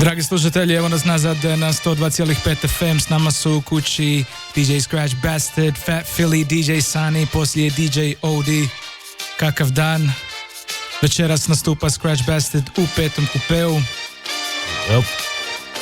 Dragi slušatelji, evo nas nazad na 102,5 FM. S nama su u kući DJ Skratch Bastid Phat Phillie, DJ Sani, poslije DJ Odi. Kakav dan. Večeras nastupa Skratch Bastid u petom kupeu. Yep.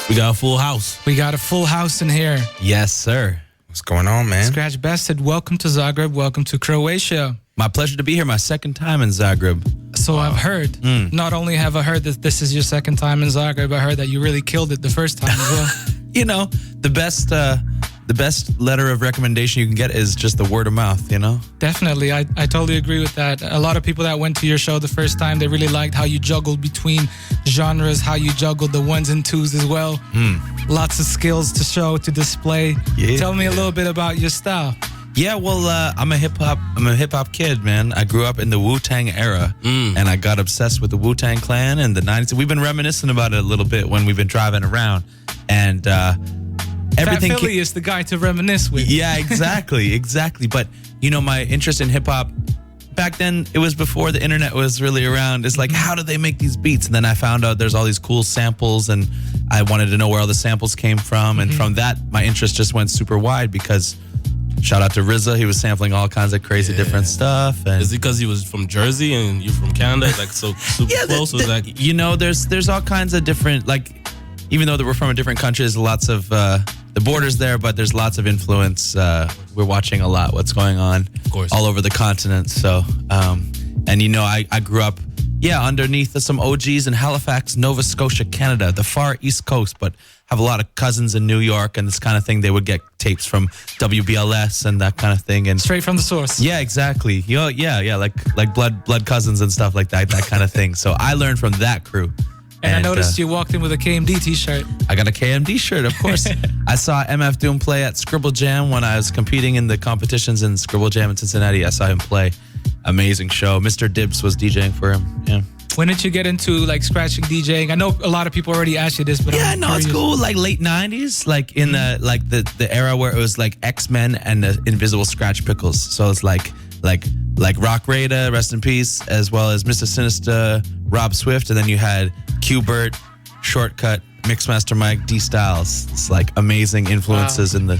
We got a full house. We got a full house in here. Yes, sir. What's going on, man? Skratch Bastid, welcome to Zagreb, welcome to Croatia. My pleasure to be here. My second time in Zagreb. So I've heard, not only have I heard that this is your second time in Zagreb, I heard that you really killed it the first time as well. You know, the best letter of recommendation you can get is just the word of mouth, you know? Definitely, I totally agree with that. A lot of people that went to your show the first time, they really liked how you juggled between genres, how you juggled the ones and twos as well. Lots of skills to show, to display. Yeah. Tell me a little bit about your style. Yeah, well, I'm a hip hop kid, man. I grew up in the Wu-Tang era, and I got obsessed with the Wu-Tang Clan in the 90s. We've been reminiscing about it a little bit when we've been driving around, and everything. Phat Phillie is the guy to reminisce with. Yeah, exactly. But you know, my interest in hip hop back then, it was before the internet was really around. It's like, how do they make these beats? And then I found out there's all these cool samples, and I wanted to know where all the samples came from. And from that, my interest just went super wide because. Shout out to RZA. He was sampling all kinds of crazy different stuff. And is it because he was from Jersey and you're from Canada? Like so super close? Like, you know, there's all kinds of different, like, even though that we're from a different country, there's lots of the borders there, but there's lots of influence. We're watching a lot what's going on, of course, all over the continent. So, and you know, I grew up, underneath some OGs in Halifax, Nova Scotia, Canada, the far East Coast, but have a lot of cousins in New York and this kind of thing. They would get tapes from WBLS and that kind of thing, and straight from the source. Yeah, exactly. Like blood cousins and stuff like that kind of thing. So I learned from that crew. And I noticed you walked in with a KMD t-shirt. I got a KMD shirt, of course. I saw MF Doom play at Scribble Jam when I was competing in the competitions in Scribble Jam in Cincinnati. I saw him play. Amazing show. Mr. Dibbs was DJing for him. Yeah. When did you get into like scratching DJing? I know a lot of people already asked you this, but yeah, no, it's cool. Like late '90s, like in the era where it was like X-Men and the Invisible Scratch Pickles. So it's like Rock Rada, rest in peace, as well as Mr. Sinister, Rob Swift, and then you had Q-Bert, Shortcut, Mixmaster Mike, D Styles. It's like amazing influences in the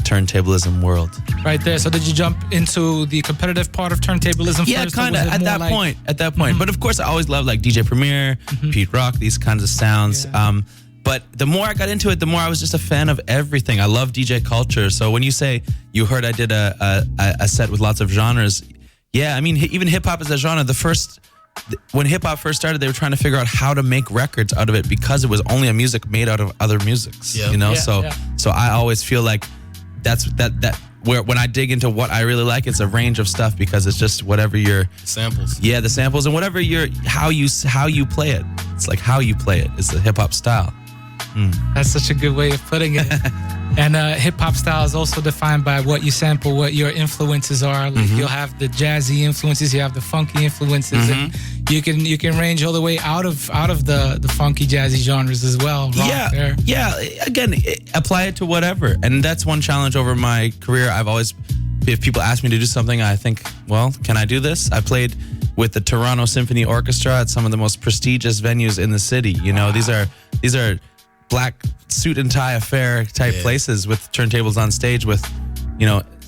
turntablism world. Right there. So did you jump into the competitive part of turntablism first? Yeah, kind of at that point. But of course, I always loved like DJ Premier, Pete Rock, these kinds of sounds. Yeah. But the more I got into it, the more I was just a fan of everything. I love DJ culture. So when you say you heard I did a set with lots of genres, yeah, I mean even hip hop is a genre. When hip hop first started, they were trying to figure out how to make records out of it because it was only a music made out of other musics. Yeah. You know, Yeah. so I always feel like that's where when I dig into what I really like, it's a range of stuff because it's just whatever your samples. Yeah, the samples and whatever how you play it. It's like how you play it is the hip hop style. That's such a good way of putting it. And hip hop style is also defined by what you sample, what your influences are. Like you'll have the jazzy influences, you have the funky influences, and you can range all the way out of the funky jazzy genres as well. Rock, yeah. Again, apply it to whatever, and that's one challenge over my career. I've always, if people ask me to do something, I think, well, can I do this? I played with the Toronto Symphony Orchestra at some of the most prestigious venues in the city. You know, these are black suit and tie affair type places with turntables on stage with,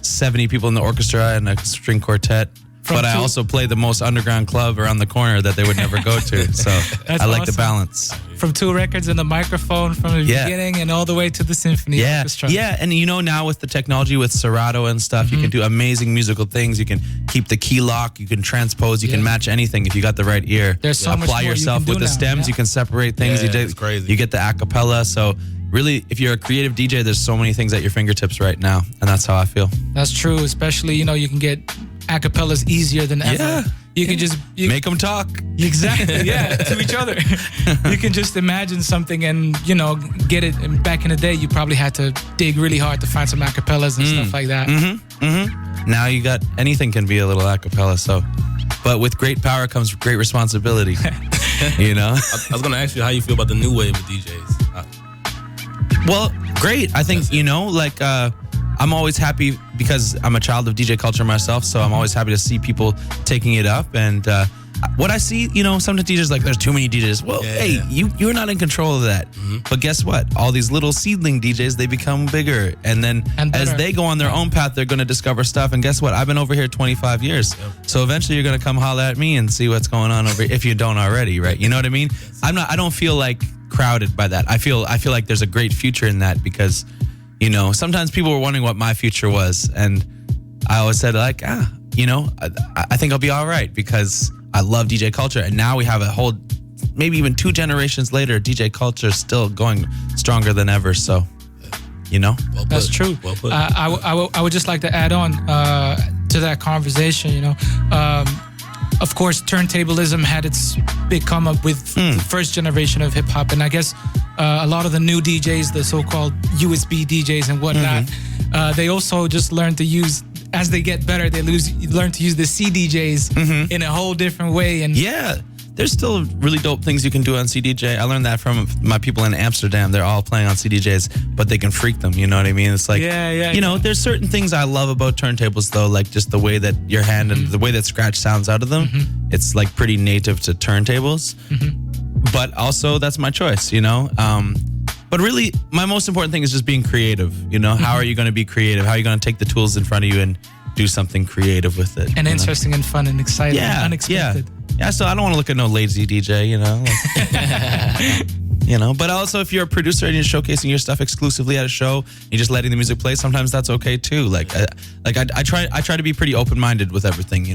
70 people in the orchestra and a string quartet. But I also play the most underground club around the corner that they would never go to. So I like the balance. From 2 records and the microphone from the beginning and all the way to the symphony orchestra. Yeah, and now with the technology with Serato and stuff, you can do amazing musical things. You can keep the key lock, you can transpose, you can match anything if you got the right ear. There's so much apply more yourself you can with do the now. stems, you can separate things. It's crazy. You get the a cappella. So really, if you're a creative DJ, there's so many things at your fingertips right now, and that's how I feel. That's true, especially, you can get acapellas easier than ever. Yeah. You can just make them talk. Exactly, to each other. You can just imagine something and, get it. And back in the day, you probably had to dig really hard to find some acapellas and stuff like that. Now you got, anything can be a little acapella, so. But with great power comes great responsibility, I was going to ask you how you feel about the new wave of DJs. Well, great. I think, I'm always happy because I'm a child of DJ culture myself, so I'm always happy to see people taking it up. And what I see, sometimes DJs like, there's too many DJs. Well, you're not in control of that. But guess what? All these little seedling DJs, they become bigger. And then as they go on their own path, they're going to discover stuff. And guess what? I've been over here 25 years. So eventually you're going to come holler at me and see what's going on over here, if you don't already, right? You know what I mean? I don't feel like crowded by that. I feel like there's a great future in that because, sometimes people were wondering what my future was. And I always said like, I think I'll be all right because I love DJ culture. And now we have a whole, maybe even 2 generations later, DJ culture is still going stronger than ever. So, Well that's true. Well put. I would just like to add on to that conversation, of course, turntablism had its big come up with the first generation of hip hop. And I guess a lot of the new DJs, the so-called USB DJs and whatnot, they also just learn to use, as they get better, they learn to use the CDJs in a whole different way. And there's still really dope things you can do on CDJ. I learned that from my people in Amsterdam. They're all playing on CDJs, but they can freak them. You know what I mean? It's like, there's certain things I love about turntables, though, like just the way that your hand and the way that scratch sounds out of them. It's like pretty native to turntables. But also, that's my choice, But really, my most important thing is just being creative. How are you going to be creative? How are you going to take the tools in front of you and do something creative with it? And interesting and fun and exciting and unexpected. Yeah, so I don't want to look at no lazy DJ, But also, if you're a producer and you're showcasing your stuff exclusively at a show, you're just letting the music play. Sometimes that's okay too. I try to be pretty open-minded with everything,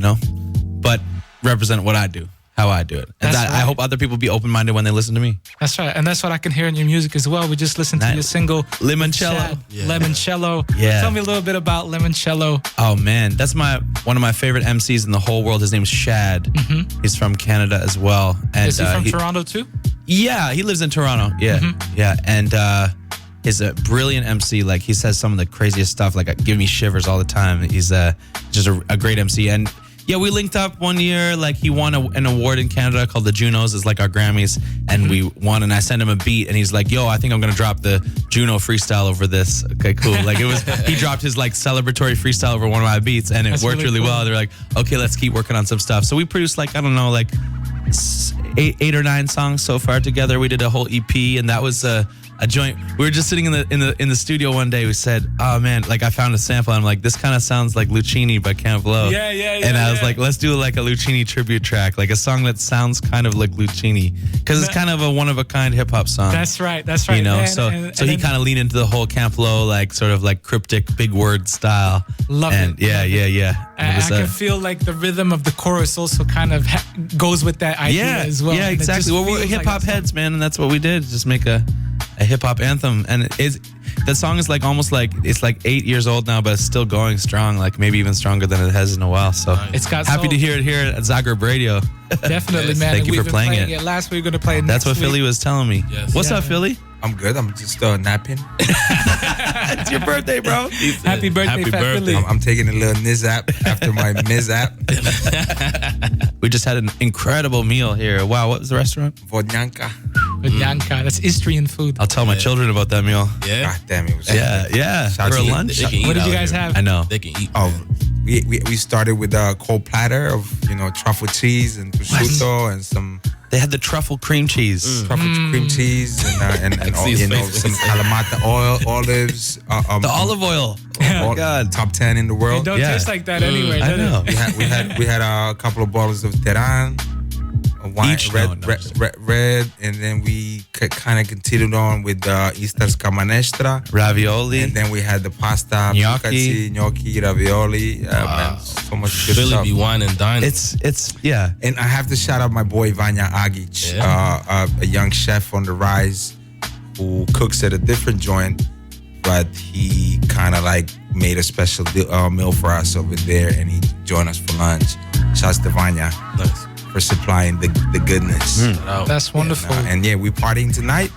but represent what I do, how I do it, and I hope other people be open-minded when they listen to me. That's right, and that's what I can hear in your music as well. We just listened to your single Limoncello. Limoncello. Yeah. Tell me a little bit about Limoncello. Oh man, that's one of my favorite MCs in the whole world. His name's Shad. He's from Canada as well. And is he from Toronto too? Yeah, he lives in Toronto. Yeah, and he's a brilliant MC. Like he says some of the craziest stuff. Like give me shivers all the time. He's just a great MC. And yeah, we linked up one year. Like he won an award in Canada called the Junos. It's like our Grammys, and we won. And I sent him a beat, and he's like, "Yo, I think I'm gonna drop the Juno freestyle over this." Okay, cool. Like he dropped his like celebratory freestyle over one of my beats, and it worked really well. They're like, "Okay, let's keep working on some stuff." So we produced like I don't know, like 8 or 9 songs so far together. We did a whole EP, and that was a joint. We were just sitting in the studio one day. We said, "Oh man!" Like I found a sample. And I'm like, "This kind of sounds like Lucchini by Camp Lo." And I was like, "Let's do like a Lucchini tribute track, like a song that sounds kind of like Lucchini, because it's kind of a one of a kind hip hop song." That's right. That's right. So he kind of leaned into the whole Camp Lo, like sort of like cryptic big word style. Love it. Yeah. And I can feel like the rhythm of the chorus also kind of goes with that idea as well. Yeah, exactly. Well, we're hip hop heads, man, and that's what we did. Just make a hip hop anthem, and that song is like almost like it's like 8 years old now, but it's still going strong, like maybe even stronger than it has in a while. So it's got happy to hear it here at Zagreb Radio. Definitely, man. Thank you for playing it. Last week we're gonna play it. That's what next week. Philly was telling me. Yes. What's up, Philly? I'm good. I'm just napping. It's your birthday, bro. Happy birthday, Phat Phillie. I'm taking a little nizap after my mizap. We just had an incredible meal here. Wow, what was the restaurant? Vodnyanka. Vodnyanka. That's Istrian food. I'll tell my children about that meal. Yeah. God damn, it was Yeah. Shout For out to lunch. What did you guys have? I know. They can eat. Oh, we started with a cold platter of truffle cheese and prosciutto and some They had the truffle cream cheese. truffle cream cheese and all, see his some face. Kalamata olives. The olive oil. Oh my God. Top 10 in the It world. don't taste like that anywhere, I does know. it? We had a couple of bottles of Teran, a wine, Each? red, and then we kind of continued on with the Easter's Camanestra, Ravioli. and then we had the pasta, Gnocchi. gnocchi, ravioli. Man, so much good Philly stuff. be wine and dining. It's yeah. And I have to shout out my boy Vanya Agic, a young chef on the rise who cooks at a different joint, but he kind of like made a special meal for us over there, and he joined us for lunch. Shouts to Vanya Nice. for supplying the goodness. That's wonderful. And yeah, we partying tonight.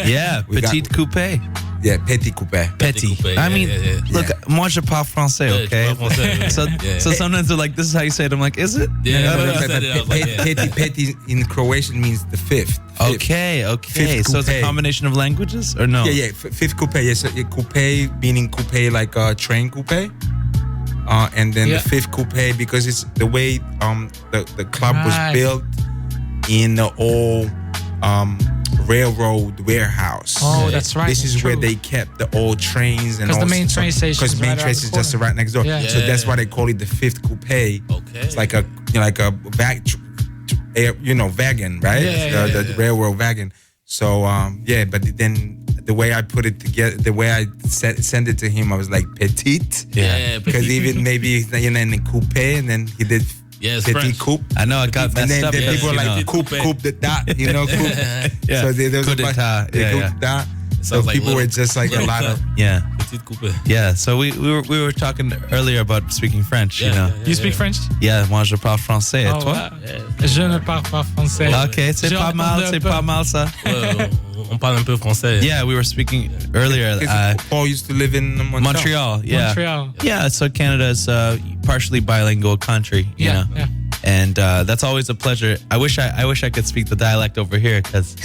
Yeah, We got- petite coupé. Yeah, petit coupé. Petit. coupé, I mean, yeah. look, moi je parle français, okay? je parle français, So, yeah. so sometimes they're like, this is how you say it. I'm like, is it? Yeah, But- when you but- said it, I was like, yeah. Petit in Croatian means the fifth. Okay. Fifth So it's a coupé. combination of languages, or no? Yeah, fifth coupé. Yes, coupe meaning coupe like a train coupe. and then Yeah. the fifth coupe, because it's the way the club was Nice. built in the old railroad warehouse. Oh, that's right. This is True. where they kept the old trains and 'Cause the all main stuff. train station Because is the main right train around is the just corner. right next door. Yeah. So that's why they call it the fifth coupe. Okay. It's like a wagon, right? Yeah, The railroad wagon. So but then the way I put it together, the way I sent it to him, I was like petite. Yeah, Because even maybe in the coupe, and then he did it's petit French. coupe. I know it got And messed then, up. then because, people were you know, like coupe de dot, coupe. Yeah. So there was Coup a bunch, d'etat. the Yeah, coup yeah. d'etat. So sounds like people were little- just like a lot of. yeah. Petite coupe. Yeah, so we were talking earlier about speaking French, you know. You speak French? Yeah, moi je parle français. Et Oh, toi? wow. Je ne parle pas français. Ok, c'est pas mal, c'est pas mal ça. Ouais, on parle un peu français. Yeah, we were speaking earlier. Paul used to live in Montreal. Montreal, yeah. Montreal. Yeah, so Canada is a partially bilingual country, you Yeah, know. yeah. And that's always a pleasure. I wish I could speak the dialect over here because,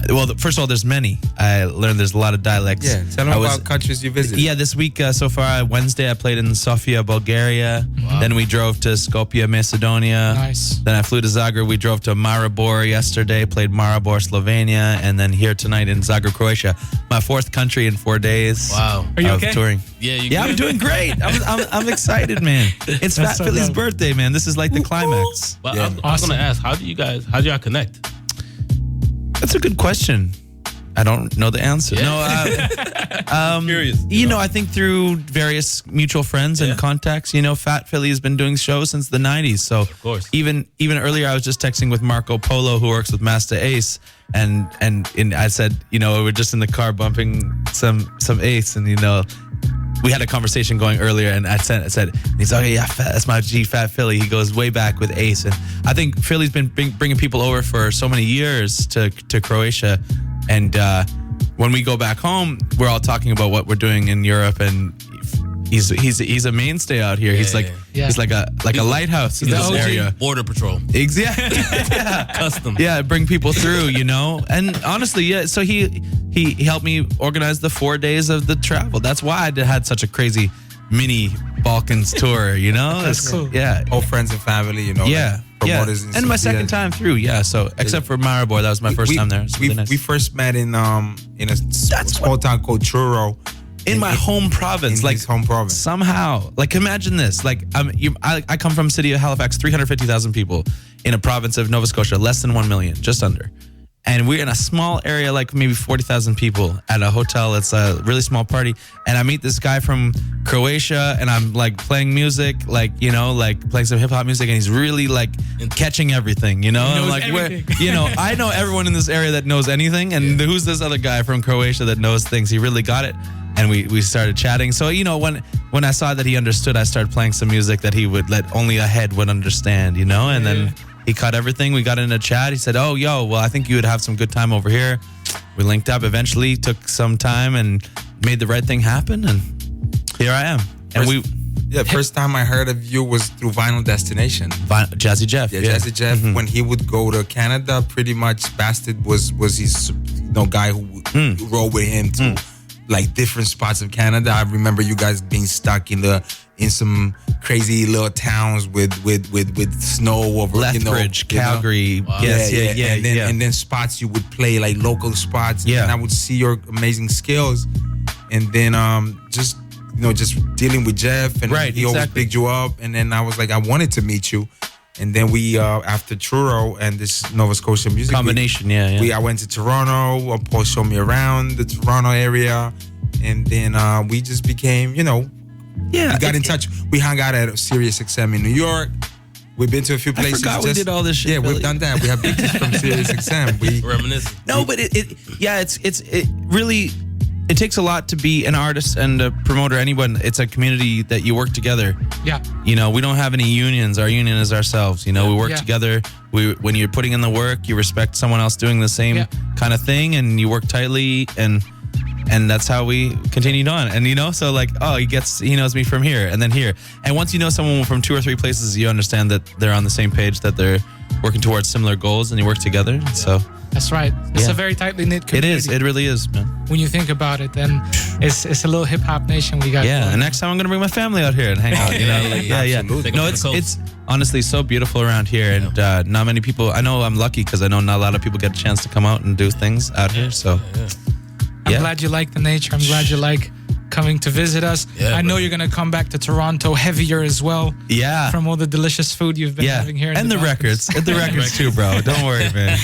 well, first of all, there's many. I learned there's a lot of dialects. Yeah, tell them I was- about countries you visited. Yeah, this week so far, Wednesday I played in Sofia, Bulgaria. Then we drove to Skopje, Macedonia. Nice. Then I flew to Zagreb. We drove to Maribor yesterday, played Maribor, Slovenia, and then here tonight in Zagreb, Croatia. My fourth country in 4 days. Wow. Are you of okay? touring. Yeah, I'm doing great. I'm excited, man. It's Phat so Phillie's dope. birthday, man. This is like the climax. But Yeah. I was Awesome. gonna ask, how do y'all connect? That's a good question. I don't know the answer. Yeah. No, Curious. you know, I think through various mutual friends and Yeah. contacts. You know, Phat Phillie has been doing shows since the '90s. So, of course. even earlier, I was just texting with Marco Polo, who works with Master Ace, and I said, you know, we were just in the car bumping some Ace, and you know, we had a conversation going earlier, and I said, and he's like, yeah, that's my G, Phat Phillie. He goes way back with Ace, and I think Phillie's been bringing people over for so many years to Croatia, and when we go back home, we're all talking about what we're doing in Europe, and he's a mainstay out here. He's like yeah. he's like a lighthouse in the this OG. area. Border Patrol. Exactly. Custom. Yeah, bring people through, you know. And honestly, yeah. So he helped me organize the 4 days of the travel. That's why I had such a crazy mini Balkans tour, you know. That's cool. Yeah. All friends and family, you know. Yeah, like promoters and my second time through. Yeah, so except for Maribor, that was my first time there. It's really nice. We first met in a small town called Truro. in my home province, in like his home province. Somehow, like imagine this, like I come from city of Halifax, 350,000 people in a province of Nova Scotia, less than 1 million, just under. And we're in a small area, like maybe 40,000 people at a hotel. It's a really small party. And I meet this guy from Croatia and I'm like playing music, like, you know, like playing some hip hop music. And he's really like catching everything, you know? He And I'm knows like, everything. where, you know, I know everyone in this area that knows anything. And who's this other guy from Croatia that knows things? He really got it. And we started chatting. So, you know, when I saw that he understood, I started playing some music that he would let only a head would understand, you know? And then he caught everything. We got in a chat. He said, oh, yo, well, I think you would have some good time over here. We linked up eventually, took some time and made the right thing happen. And here I am. And First time I heard of you was through Vinyl Destination. Jazzy Jeff. Yeah, Jazzy Jeff. Mm-hmm. When he would go to Canada, pretty much Bastid was his guy who rode with him to like different spots of Canada. I remember you guys being stuck in some crazy little towns with snow over Lethbridge, Calgary. Wow. Yes, yeah. And then spots you would play, like local spots. Yeah. And I would see your amazing skills. And then just dealing with Jeff, and Right, he always exactly. picked you up. And then I was like, I wanted to meet you. And then we after Truro and this Nova Scotia music Combination, I went to Toronto. Paul showed me around the Toronto area, and then we just became, we got in touch. We hung out at Sirius XM in New York. We've been to a few I places. forgot we did all this shit, Yeah, Billy. we've done that. We have pictures from Sirius XM. Reminiscing. No, but it really takes a lot to be an artist and a promoter. Anyone, it's a community that you work together. Yeah. You know, we don't have any unions. Our union is ourselves. You know, we work Yeah. together. When you're putting in the work, you respect someone else doing the same kind of thing, and you work tightly. And and that's how we continued on. And so like, oh, he knows me from here and then here. And once you know someone from 2 or 3 places, you understand that they're on the same page, that they're working towards similar goals, and you work together. So that's right. It's a very tightly knit community. It is. It really is, man. When you think about it, and it's a little hip hop nation we got. Yeah, and next time I'm gonna bring my family out here and hang out. No, it's honestly so beautiful around here, and not many people. I know I'm lucky because I know not a lot of people get a chance to come out and do things out here. So I'm glad you like the nature. I'm glad you like coming to visit us. I know you're gonna come back to Toronto heavier as well. Yeah, from all the delicious food you've been having here, and the records, too, bro. Don't worry, man.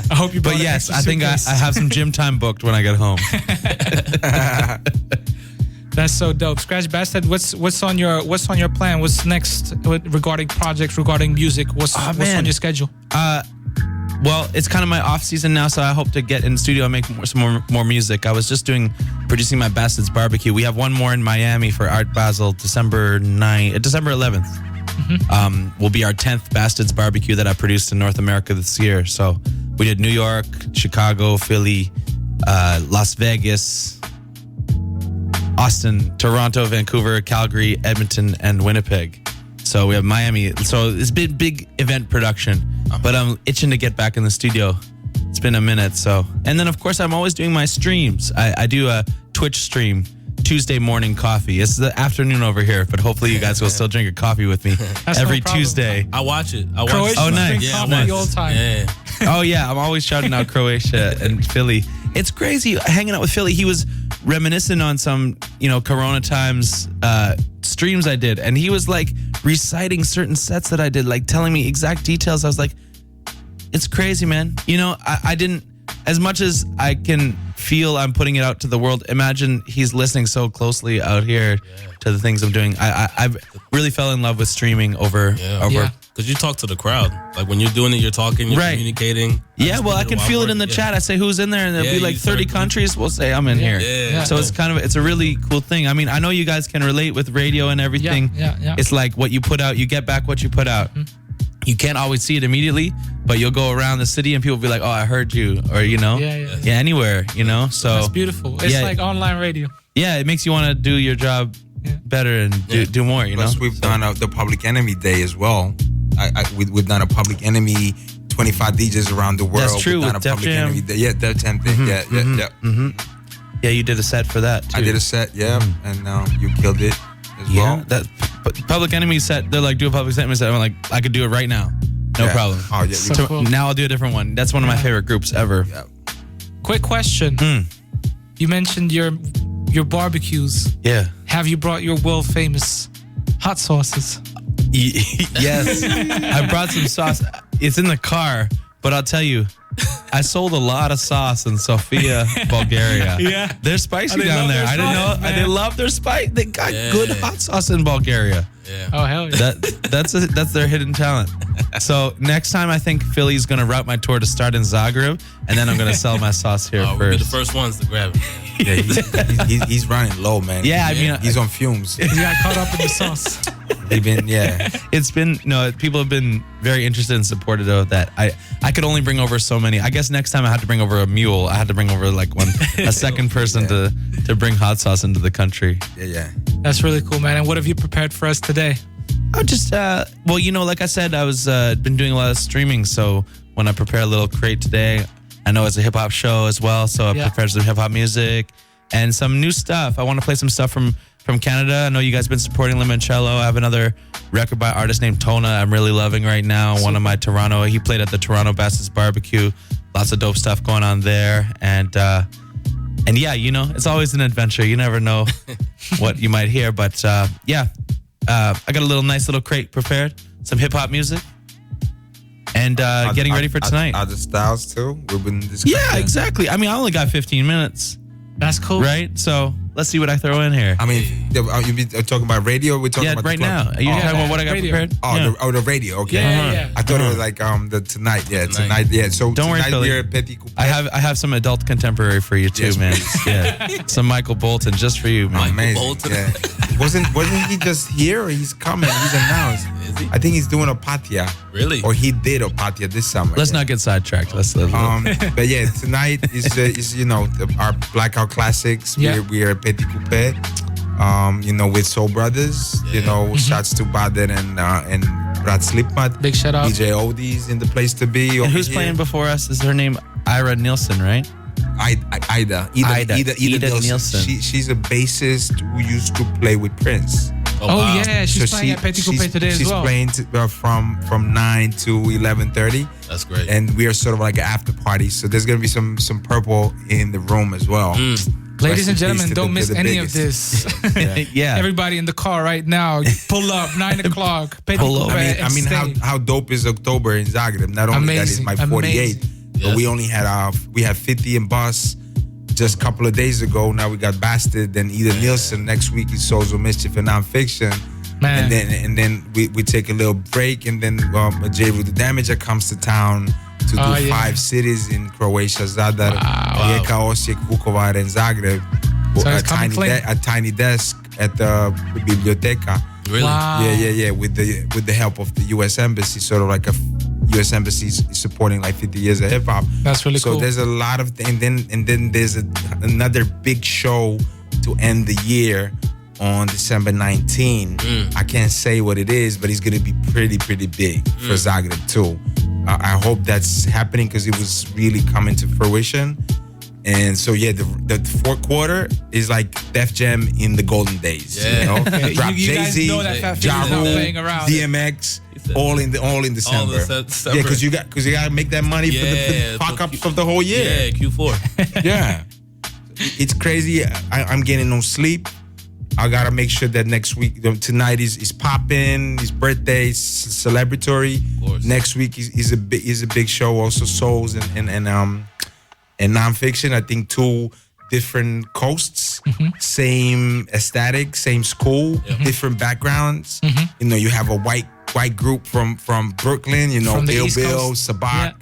I hope you. But yes, I think I have some gym time booked when I get home. That's so dope. Skratch Bastid, what's on your plan? What's next regarding projects, regarding music? What's on your schedule? Well, it's kind of my off season now, so I hope to get in the studio and make some more music. I was just producing my Bastid's Barbecue. We have one more in Miami for Art Basel, December 11th. Will be our 10th Bastid's Barbecue that I produced in North America this year. So we did New York, Chicago, Philly, Las Vegas, Austin, Toronto, Vancouver, Calgary, Edmonton, and Winnipeg. So we have Miami. So it's been big event production, but I'm itching to get back in the studio. It's been a minute. So, and then of course I'm always doing my streams. I do a Twitch stream, Tuesday morning coffee. It's the afternoon over here, but hopefully you guys will still drink a coffee with me every Tuesday. I watch it. Oh, nice. Yeah, coffee all the time. Yeah. Oh yeah, I'm always shouting out Croatia and Philly. It's crazy hanging out with Philly. He was reminiscing on some, Corona times streams I did, and he was like reciting certain sets that I did, like telling me exact details. I was like, it's crazy, man. I didn't, as much as I can feel I'm putting it out to the world, imagine he's listening so closely out here to the things I'm doing. I've really fell in love with streaming over. Because you talk to the crowd. Like when you're doing it, you're talking, you're communicating. Yeah, well, I can feel it in the chat. I say who's in there, and there'll be like 30 countries. We'll say I'm in here. So it's a really cool thing. I mean, I know you guys can relate with radio and everything. It's like what you put out, you get back what you put out. You can't always see it immediately, but you'll go around the city and people will be like, "Oh, I heard you," or anywhere. So that's beautiful. It's like online radio. Yeah, it makes you want to do your job better and do more. Plus, we've done the Public Enemy Day as well. We've done a Public Enemy, 25 DJs around the world. That's true. We've done with a Public Enemy Day. Yeah, Def Jam thing. Yeah, you did a set for that too. I did a set, and you killed it as well. That Public Enemy set. They're like, do a Public Enemy set. I'm like, I could do it right now, no problem. Oh yeah. So cool. Now I'll do a different one. That's one of my favorite groups ever. Yeah. Quick question. You mentioned your barbecues. Yeah. Have you brought your world famous hot sauces? Yes, I brought some sauce. It's in the car, but I'll tell you, I sold a lot of sauce in Sofia, Bulgaria. Yeah, they're spicy down there. I didn't know. They love their spice. They got good hot sauce in Bulgaria. Yeah. Oh hell yeah. That's their hidden talent. So next time, I think Philly's gonna route my tour to start in Zagreb, and then I'm gonna sell my sauce here We'll be the first ones to grab it. Yeah, he's running low, man. Yeah, I mean, he's on fumes. He got caught up in the sauce. It's been people have been very interested and supportive of that. I could only bring over so many. I guess next time I had to bring over a mule. I had to bring over like a second person to bring hot sauce into the country. Yeah. That's really cool, man. And what have you prepared for us today? I just like I said, I was been doing a lot of streaming. So when I prepare a little crate today, I know it's a hip hop show as well. So I prepared some hip hop music and some new stuff. I want to play some stuff from Canada. I know you guys have been supporting Limoncello. I have another record by an artist named Tona I'm really loving right now. One of my Toronto. He played at the Toronto Bastid's Barbecue. Lots of dope stuff going on there. And yeah, it's always an adventure. You never know what you might hear. But I got a nice little crate prepared. Some hip hop music. And getting ready for tonight. Other styles too? We've been discussing. Yeah, exactly. I mean, I only got 15 minutes. That's cool. Right? So Let's see what I throw in here. I mean, you be talking about radio? We're talking about right the club? now. You talking about what I got radio. prepared? The radio. Okay. Yeah. I thought it was like the tonight. Yeah, tonight. Yeah. So Don't worry, tonight Philly. we're at Petit Coupé. I have some adult contemporary for you too, Yes, man. please. Yeah, some Michael Bolton just for you, man. Amazing. Bolton. Yeah. wasn't he just here or he's coming? He's announced. Is he? I think he's doing a patia. Really? Or he did a patia this summer. Let's not get sidetracked. But yeah, tonight is our Blackout Classics. Yeah. We're at Petit Coupé. With Soul Brothers. Shouts to Baden and Brad Slipmat. Big shout out. DJ Odie's in the place to be. And who's playing before us? Is her name Ira Nielsen, right? Ida Nielsen. She's a bassist who used to play with Prince. Oh, wow. yeah, she's playing at Petit Coupé today as well. She's playing from 9 to 11:30. That's great. And we are sort of like an after party. So there's gonna be some purple in the room as well. Ladies and Rest in peace gentlemen, to don't miss the any of biggest. this. Yeah. Everybody in the car right now, pull up, 9 o'clock. Petit Pull up. Coupé, I mean, and stay. how dope is October in Zagreb? Not only that is my 48, but Yes. we only had 50 in bus just a couple of days ago. Now we got Bastid and Ida Nielsen. Next week is Social Mischief and Nonfiction. Man. And then we take a little break, and then J. Ru the Damager comes to town to do 5 cities in Croatia: Zadar, Rijeka, Osijek, Vukovar, and Zagreb. So it's coming clean. A tiny desk at the biblioteca. Really? Wow. Yeah. With the help of the U.S. Embassy, sort of like a U.S. Embassy is supporting like 50 years of hip hop. That's really so cool. So there's a lot of, and then there's another big show to end the year on December 19. I can't say what it is, but it's gonna be pretty big for Zagreb too. I hope that's happening because it was really coming to fruition. And so yeah, the fourth quarter is like Def Jam in the golden days. Yeah. Drop You guys Jay-Z, know that Phat Ja Phillie's not Rule, playing around. DMX, all in December. December. Yeah, because you gotta make that money for the fuck ups of the whole year. Yeah, Q4. Yeah. It's crazy. I'm getting no sleep. I gotta make sure that next week, tonight is popping. His birthday is celebratory. Of course. Next week is a big show. Also Souls and Nonfiction. I think 2 different coasts, same aesthetic, same school, different backgrounds. You have a white group from Brooklyn. From the Ill East Bill, Coast. Sabak,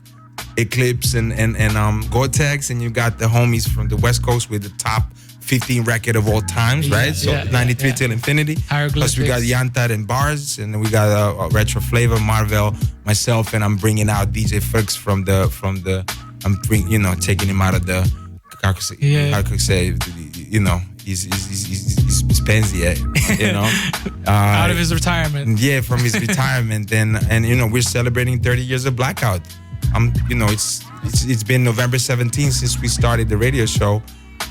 Eclipse, and Gore-Tex, and you got the homies from the West Coast with the top 15 record of all times, right? So 93 till infinity. Plus we got Yantar and Bars, and then we got Retro Flavor, Marvel, myself, and I'm bringing out DJ Fux from the. I'm taking him out of the. How could say? He's Spenzy, out of his retirement. Yeah, from his retirement, and we're celebrating 30 years of Blackout. It's been November 17th since we started the radio show.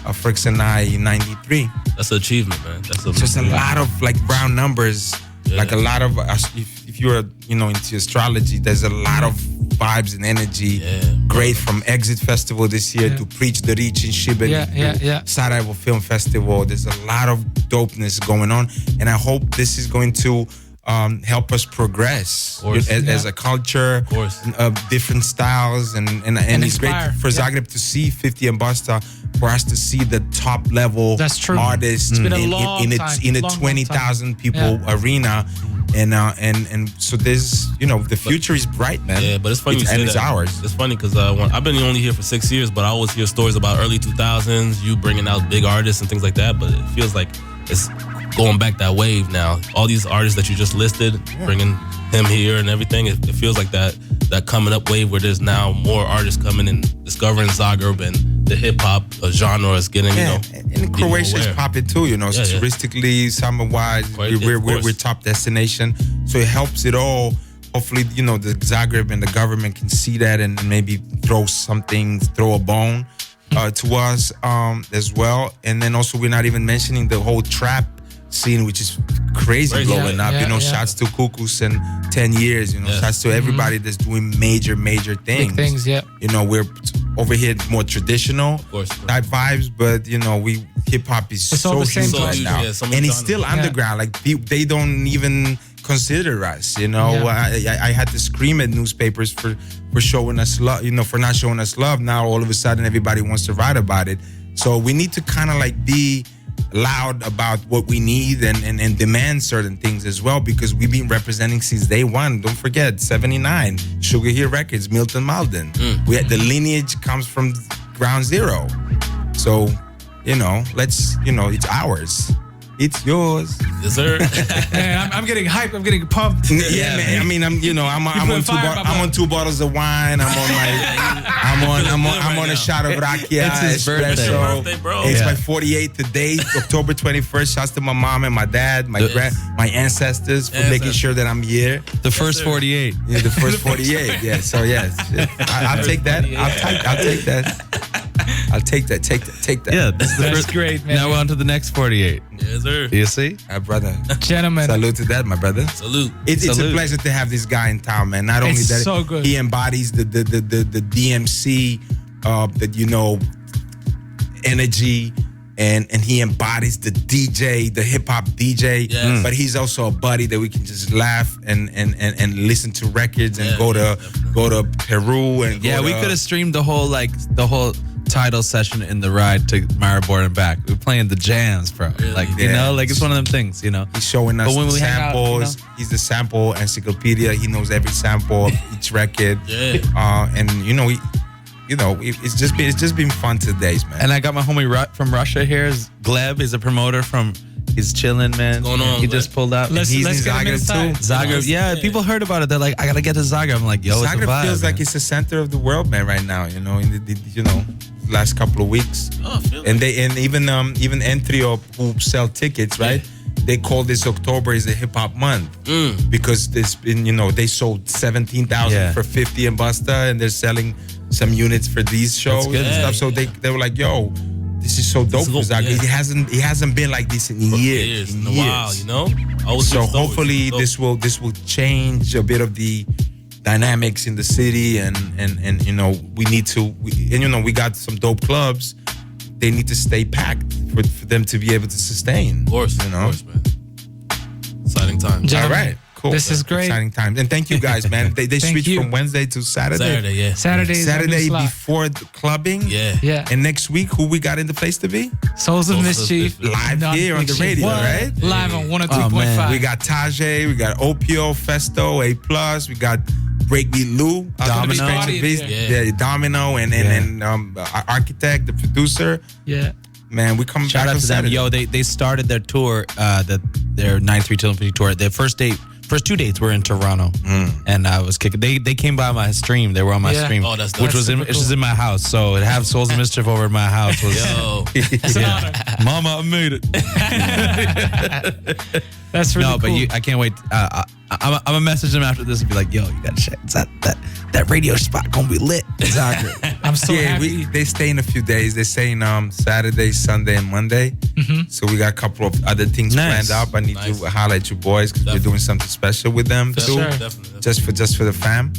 Fricks and I in 93. That's an achievement, man. That's Just a lot of like round numbers. Yeah. Like a lot of if you're into astrology, there's a lot of vibes and energy. Yeah. Great from Exit Festival this year to Preach the Reach in Shibboleth. Yeah. Sarajevo Film Festival. There's a lot of dopeness going on, and I hope this is going to help us progress as a culture, Of course. Different styles, and it's great inspire. for Zagreb to see 50 and Basta, for us to see the top level That's true. artists It's been a in long time. a Long 20,000 people arena, and so there's the future is bright, man. Yeah, but it's funny you say and it's that. ours. It's funny because I've been only here for 6 years, but I always hear stories about early 2000s, you bringing out big artists and things like that. But it feels like it's going back that wave now. All these artists that you just listed, bringing him here and everything, it feels like that coming up wave where there's now more artists coming and discovering Zagreb and the hip hop genre is getting and Croatia is popping too. Touristically, summer wise, we're top destination, so it helps it all. Hopefully, the Zagreb and the government can see that and maybe throw a bone to us as well. And then also, we're not even mentioning the whole trap scene, which is crazy blowing up. Shouts to Kukus and 10 years. Shouts to everybody that's doing major things. Big things, yeah. We're over here more traditional course. type vibes, but hip hop is so huge right now, and it's still underground. Like they don't even consider us. I had to scream at newspapers for showing us love. For not showing us love. Now all of a sudden everybody wants to write about it. So we need to kind of like be loud about what we need and demand certain things as well, because we've been representing since day one. Don't forget, 79, Sugar Hill Records, Milton Malden. We had, the lineage comes from ground zero. So, it's ours. It's yours. Yes, sir. Man, I'm getting hyped. I'm getting pumped. Yeah, man. I mean, I'm on 2 bottles of wine. I'm on a shot of rakia. It's his birthday. Birthday, bro. It's my 48th today, October 21st. Shouts to my mom and my dad, my ancestors for making sure that I'm here. The first 48. Yeah, the first 48. Yeah. So yes, I'll take that. I'll take that. I'll take that. Take that. Yeah, that's great, man. Now we're on to the next 48. Yes, sir. You see? Brother. Gentlemen. Salute to that, my brother. Salute. It's a pleasure to have this guy in town, man. Not only that, so good. He embodies the DMC, energy, and he embodies the DJ, the hip hop DJ. Yes. But he's also a buddy that we can just laugh and listen to records and go to Peru and we could have streamed the whole title session in the ride to Maribor and back. We're playing the jams, bro. Really? It's one of them things, He's showing us the samples. He's the sample encyclopedia. He knows every sample of each record. Yeah. It's just been fun today, man. And I got my homie from Russia here. Gleb. He's a promoter he's chilling, man. What's going on, he Gleb? just pulled out. Let's he's in get him Zagreb inside. too. Zagreb, yeah, people heard about it. They're like, I gotta get to Zagreb. I'm like, yo, it's a Zagreb vibe, feels like man. it's the center of the world, man, right now. In the last couple of weeks, and even Entrio, who sell tickets, right? They call this October is the hip hop month because there's been they sold 17,000 for 50 in Busta, and they're selling some units for these shows and stuff. So they were like, yo, this is so dope for Zagreb. He hasn't been like this in years. In a while, So hopefully this will change a bit of the dynamics in the city, and we need to we got some dope clubs. They need to stay packed for them to be able to sustain. Of course, man. Exciting time. Gentlemen, All right, cool. This is great. Exciting time, and thank you guys, man. They switched from Wednesday to Saturday. Saturday before the clubbing. Yeah. And next week, who we got in the place to be? Souls of Mischief. Live here on the radio, right? Live on 103.5. We got Tajay, we got Opio, Festo, A+, we got Breakbeat Lou, Domino. Domino, and Architect, the producer. Yeah. Man, we coming Shout back out on to them. Saturday. Yo, they started their tour, their 93 Till Infinity tour. Their first 2 dates were in Toronto, and I was kicking. They came by my stream. They were on my stream, Oh, that's which was in my house. So to have Souls of Mischief over at my house was It's an honor. Mama, I made it. That's really cool. I can't wait. I'm gonna message them after this and be like, yo, you gotta check that radio spot gonna be lit. Exactly. I'm so happy. They stay in a few days. They're staying Saturday, Sunday, and Monday. So we got a couple of other things planned up. I need to highlight you boys because we're doing something special with them too. Sure. Definitely. Just for the fam.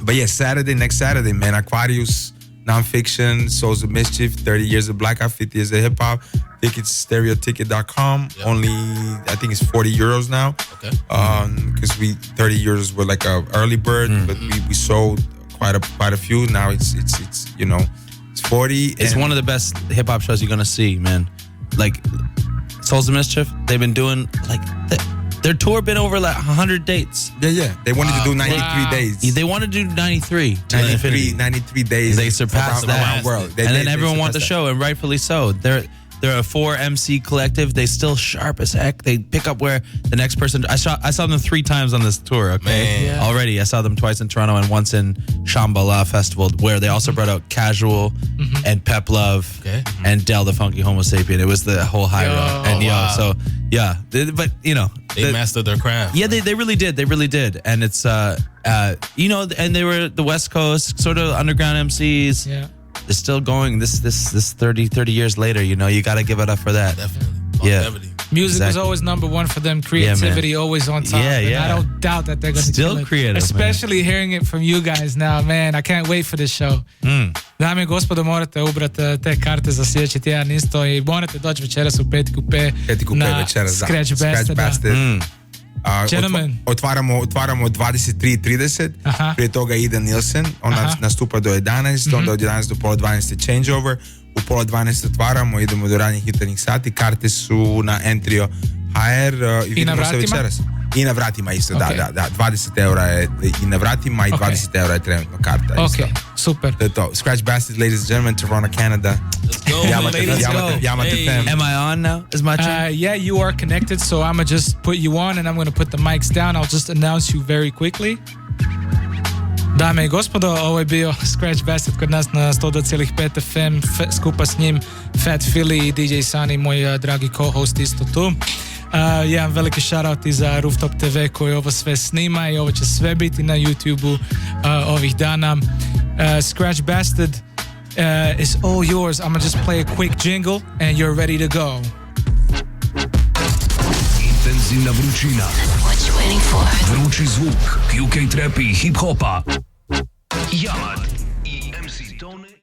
But yeah, next Saturday, man. Aquarius, Nonfiction, Souls of Mischief, 30 years of blackout, 50 years of hip hop. Tickets, stereoticket.com. Only, I think it's 40 euros now. Okay. Because 30 euros were like a early bird, but we sold quite a few. Now it's 40. It's one of the best hip hop shows you're gonna see, man. Like Souls of Mischief, they've been doing their tour been over like 100 dates. Yeah. They wanted to do 93 days. They wanted to do 93. 93 days. They surpassed around that. the world. And then everyone wanted the show, and rightfully so. They're a 4 MC collective. They still sharp as heck. They pick up where the next person. I saw them 3 times on this tour. Okay, Man. Yeah. already I saw them twice in Toronto and once in Shambhala Festival, where they also brought out Casual and Pep Love and Del the Funky Homo Sapien. It was the whole high road. And so yeah, but They mastered their craft. Yeah, they really did. They really did. And it's and they were the West Coast sort of underground MCs. Yeah. They're still going this 30 years later, you got to give it up for that. Definitely. Yeah. Longevity. Music was always number one for them. Creativity always on top. Yeah, and yeah. I don't doubt that they're going to Still creative, Especially hearing it from you guys now, man. I can't wait for this show. Dame i gospodo, morate ubrati te karte za sljedeći tjedan isto i morate doći večeras u Peti kupe na Skratch Bastid. Gentlemen. Otvaramo 23:30. Prije toga ide Nielsen. On nastupa do 11. Onda od 11 do pola 12 je Changeover. U 11:30 otvaramo, idemo do ranijih jutarnjih sati. Karte su na Entrio HR i vidimo se vratima? večeras. I na vratima isto, Okay. da. 20 eura je i na vratima i 20 eura je trenutno karta. Isto. Ok, super. To je to. Skratch Bastid, ladies and gentlemen, Toronto, Canada. Let's go, Yamate Hey. fam. Am I on now? Is my turn? Yeah, you are connected, so I'm gonna just put you on and I'm gonna put the mics down. I'll just announce you very quickly. Dame i gospodo, ovo je bio Skratch Bastid kod nas na 102.5 FM, skupa s njim Phat Phillie i DJ Sani, moj dragi co-host isto tu. Jedan veliki shoutout i za Rooftop TV koji ovo sve snima i ovo će sve biti na YouTube-u ovih dana. Skratch Bastid is all yours. I'm gonna just play a quick jingle and you're ready to go. Intenzivna vrućina. What you waiting for? Vrući zvuk UK trap i hip hopa. Jamad.